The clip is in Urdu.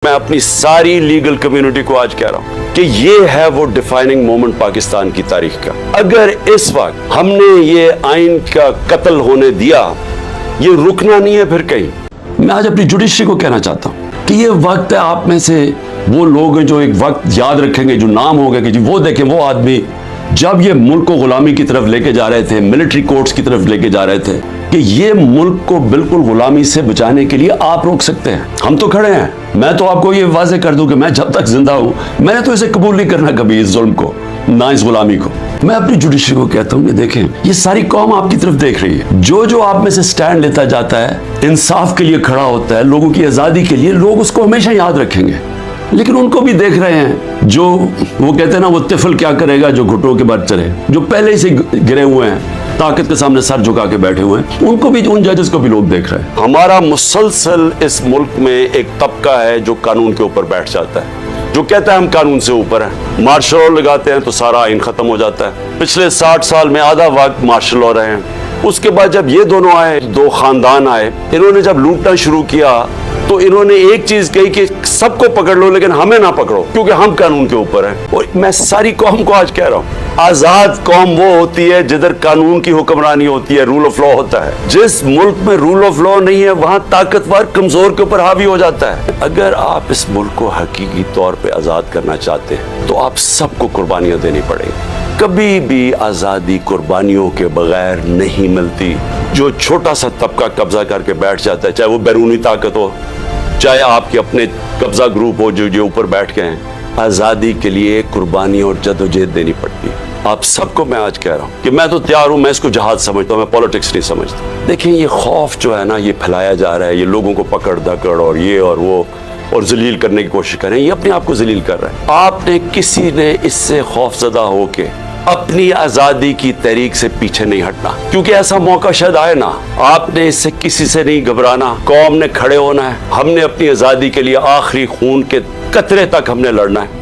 میں اپنی ساری لیگل کمیونٹی کو آج کہہ رہا ہوں کہ یہ ہے وہ ڈیفائننگ مومنٹ پاکستان کی تاریخ کا۔ اگر اس وقت ہم نے یہ آئین کا قتل ہونے دیا، یہ رکنا نہیں ہے پھر کہیں۔ میں آج اپنی جوڈیشری کو کہنا چاہتا ہوں کہ یہ وقت ہے، آپ میں سے وہ لوگ ہیں جو ایک وقت یاد رکھیں گے، جو نام ہوگا کہ جی وہ دیکھیں وہ آدمی جب یہ ملک کو غلامی کی طرف لے کے جا رہے تھے، ملٹری کورٹس کی طرف لے کے جا رہے تھے، کہ یہ ملک کو بالکل غلامی سے بچانے کے لیے آپ روک سکتے ہیں۔ ہم تو کھڑے ہیں۔ میں تو آپ کو یہ واضح کر دوں کہ میں جب تک زندہ ہوں میں نے تو اسے قبول نہیں کرنا کبھی، اس ظلم کو، نہ اس غلامی کو۔ میں اپنی جوڈیشری کو کہتا ہوں کہ دیکھیں یہ ساری قوم آپ کی طرف دیکھ رہی ہے، جو آپ میں سے سٹینڈ لیتا جاتا ہے، انصاف کے لیے کھڑا ہوتا ہے، لوگوں کی آزادی کے لیے، لوگ اس کو ہمیشہ یاد رکھیں گے۔ لیکن ان کو بھی دیکھ رہے ہیں جو وہ کہتے ہیں نا، وہ طفل کیا کرے گا جو گھٹنوں کے بعد چلے، جو پہلے ہی سے گرے ہوئے ہیں، طاقت کے سامنے سر جھکا کے بیٹھے ہوئے ہیں، ان کو بھی، ان ججز کو بھی لوگ دیکھ رہے ہیں۔ ہمارا مسلسل اس ملک میں ایک طبقہ ہے جو قانون کے اوپر بیٹھ جاتا ہے، جو کہتا ہے ہم قانون سے اوپر ہیں۔ مارشل لا لگاتے ہیں تو سارا آئین ختم ہو جاتا ہے۔ پچھلے 60 سال میں آدھا وقت مارشل لا رہے ہیں۔ اس کے بعد جب یہ دونوں آئے، دو خاندان آئے، انہوں نے جب لوٹنا شروع کیا تو انہوں نے ایک چیز کہی کہ سب کو پکڑ لو لیکن ہمیں نہ پکڑو، کیونکہ ہم قانون کے اوپر ہیں۔ اور میں ساری قوم کو آج کہہ رہا ہوں، آزاد قوم وہ ہوتی ہے جدھر قانون کی حکمرانی ہوتی ہے، رول آف لا ہوتا ہے۔ جس ملک میں رول آف لا نہیں ہے وہاں طاقتور کمزور کے اوپر حاوی ہو جاتا ہے۔ اگر آپ اس ملک کو حقیقی طور پہ آزاد کرنا چاہتے ہیں تو آپ سب کو قربانیاں دینی پڑیں گی۔ کبھی بھی آزادی قربانیوں کے بغیر نہیں ملتی۔ جو چھوٹا سا طبقہ قبضہ کر کے بیٹھ جاتا ہے، چاہے وہ بیرونی طاقت ہو، چاہے آپ کے اپنے قبضہ گروپ ہو جو اوپر بیٹھ گئے ہیں، آزادی کے لیے قربانی اور جدوجہد دینی پڑتی ہے۔ آپ سب کو میں آج کہہ رہا ہوں کہ میں تو تیار ہوں، میں اس کو جہاد سمجھتا ہوں، میں پالیٹکس نہیں سمجھتا۔ دیکھیں یہ خوف جو ہے نا، یہ پھیلایا جا رہا ہے، یہ لوگوں کو پکڑ دھکڑ اور یہ اور وہ اور ذلیل کرنے کی کوشش کر رہے ہیں، یہ اپنے آپ کو ذلیل کر رہا ہے۔ آپ نے کسی نے اس سے خوف زدہ ہو کے اپنی آزادی کی تحریک سے پیچھے نہیں ہٹنا، کیونکہ ایسا موقع شاید آئے نا۔ آپ نے اس سے کسی سے نہیں گھبرانا، قوم نے کھڑے ہونا ہے۔ ہم نے اپنی آزادی کے لیے آخری خون کے قطرے تک ہم نے لڑنا ہے۔